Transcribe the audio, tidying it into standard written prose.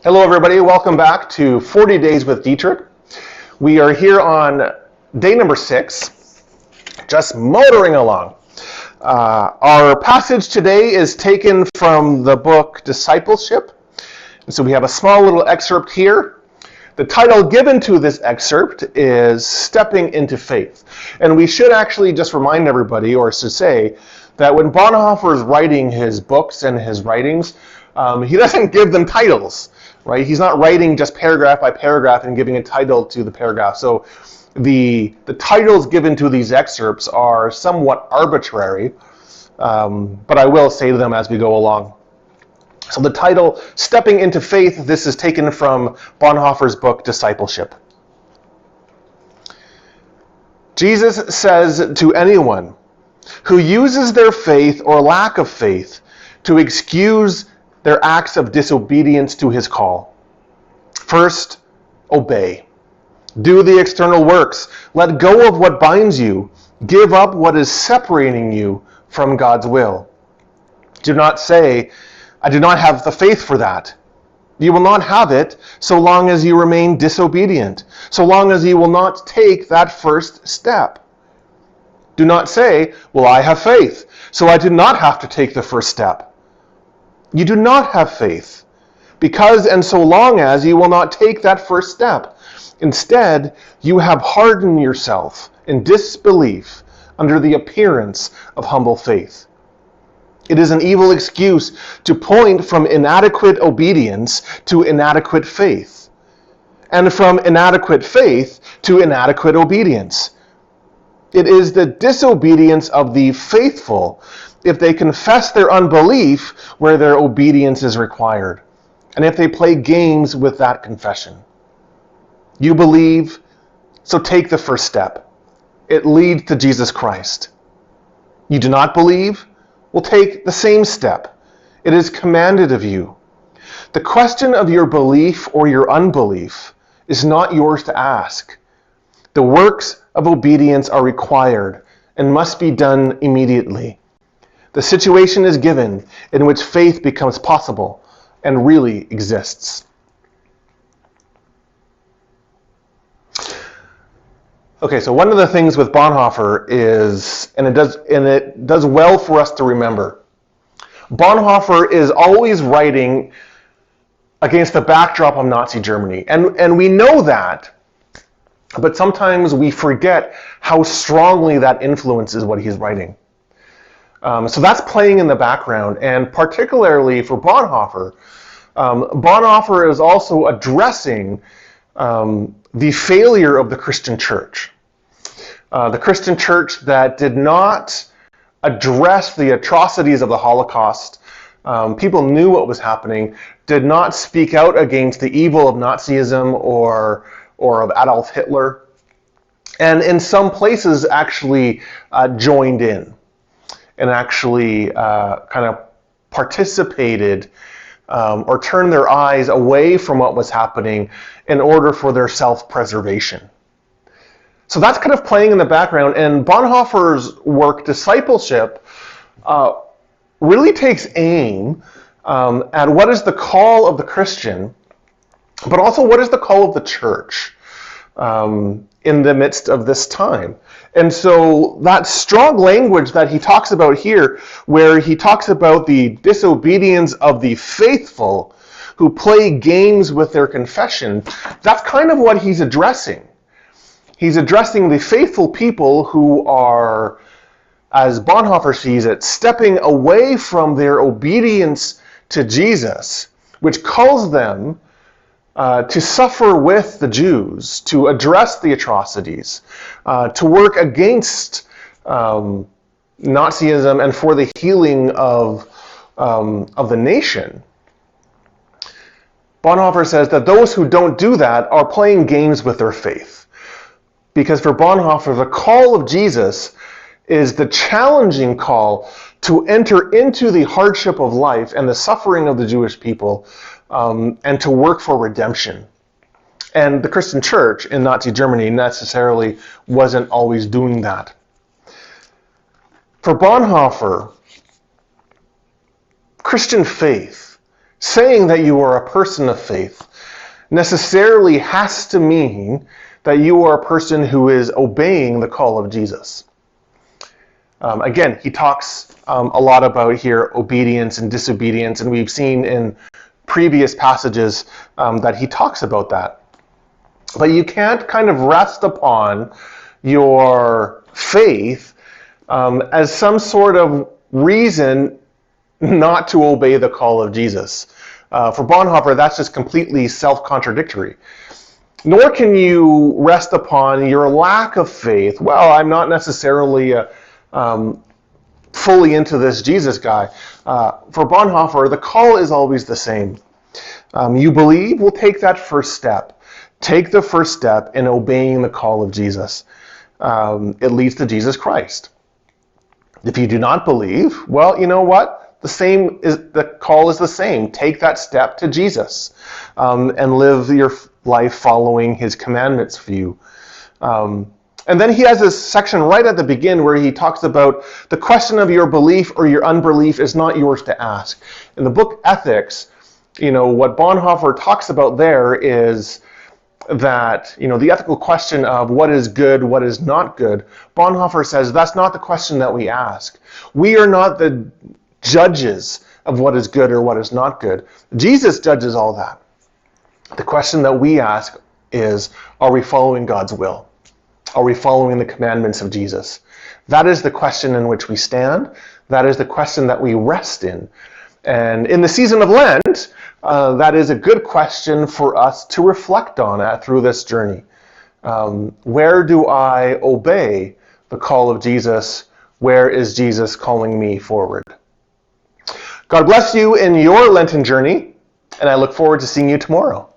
Hello everybody, welcome back to 40 Days with Dietrich. We are here on day number 6, just motoring along. Our passage today is taken from the book Discipleship. And so we have a small little excerpt here. The title given to this excerpt is Stepping into Faith. And we should actually just remind everybody, or to say, that when Bonhoeffer is writing his books and his writings, he doesn't give them titles. Right? He's not writing just paragraph by paragraph and giving a title to the paragraph. So the titles given to these excerpts are somewhat arbitrary, but I will say them as we go along. So the title, Stepping into Faith, this is taken from Bonhoeffer's book, Discipleship. Jesus says to anyone who uses their faith or lack of faith to excuse their acts of disobedience to his call. First, obey. Do the external works. Let go of what binds you. Give up what is separating you from God's will. Do not say, I do not have the faith for that. You will not have it so long as you remain disobedient, so long as you will not take that first step. Do not say, well, I have faith, so I do not have to take the first step. You do not have faith, because and so long as you will not take that first step. Instead, you have hardened yourself in disbelief under the appearance of humble faith. It is an evil excuse to point from inadequate obedience to inadequate faith, and from inadequate faith to inadequate obedience. It is the disobedience of the faithful if they confess their unbelief where their obedience is required, and if they play games with that confession. You believe, so take the first step. It leads to Jesus Christ. You do not believe? Well, take the same step. It is commanded of you. The question of your belief or your unbelief is not yours to ask. The works of obedience are required and must be done immediately. The situation is given in which faith becomes possible and really exists. Okay, so one of the things with Bonhoeffer is, and it does well for us to remember, Bonhoeffer is always writing against the backdrop of Nazi Germany. And we know that, but sometimes we forget how strongly that influences what he's writing. So that's playing in the background, and particularly for Bonhoeffer, Bonhoeffer is also addressing the failure of the Christian church. The Christian church that did not address the atrocities of the Holocaust. People knew what was happening, did not speak out against the evil of Nazism or of Adolf Hitler, and in some places actually joined in. And actually kind of participated or turned their eyes away from what was happening in order for their self-preservation. So that's kind of playing in the background, and Bonhoeffer's work, Discipleship, really takes aim at what is the call of the Christian, but also what is the call of the church in the midst of this time. And so that strong language that he talks about here, where he talks about the disobedience of the faithful who play games with their confession, that's kind of what he's addressing. He's addressing the faithful people who are, as Bonhoeffer sees it, stepping away from their obedience to Jesus, which calls them to suffer with the Jews, to address the atrocities, to work against Nazism and for the healing of the nation. Bonhoeffer says that those who don't do that are playing games with their faith. Because for Bonhoeffer, the call of Jesus is the challenging call to enter into the hardship of life and the suffering of the Jewish people, and to work for redemption. And the Christian church in Nazi Germany necessarily wasn't always doing that. For Bonhoeffer, Christian faith saying that you are a person of faith necessarily has to mean that you are a person who is obeying the call of Jesus. Again, he talks a lot about here obedience and disobedience, and we've seen in previous passages that he talks about that. But you can't kind of rest upon your faith as some sort of reason not to obey the call of Jesus. For Bonhoeffer, that's just completely self-contradictory. Nor can you rest upon your lack of faith. Well, I'm not necessarily fully into this Jesus guy. For Bonhoeffer, the call is always the same. You believe, well, take that first step. Take the first step in obeying the call of Jesus. It leads to Jesus Christ. If you do not believe, well, you know what? The call is the same. Take that step to Jesus and live your life following his commandments for you. And then he has this section right at the beginning where he talks about the question of your belief or your unbelief is not yours to ask. In the book Ethics, what Bonhoeffer talks about there is that, the ethical question of what is good, what is not good, Bonhoeffer says that's not the question that we ask. We are not the judges of what is good or what is not good. Jesus judges all that. The question that we ask is, are we following God's will? Are we following the commandments of Jesus? That is the question in which we stand. That is the question that we rest in. And in the season of Lent, that is a good question for us to reflect on through this journey. Where do I obey the call of Jesus? Where is Jesus calling me forward? God bless you in your Lenten journey, and I look forward to seeing you tomorrow.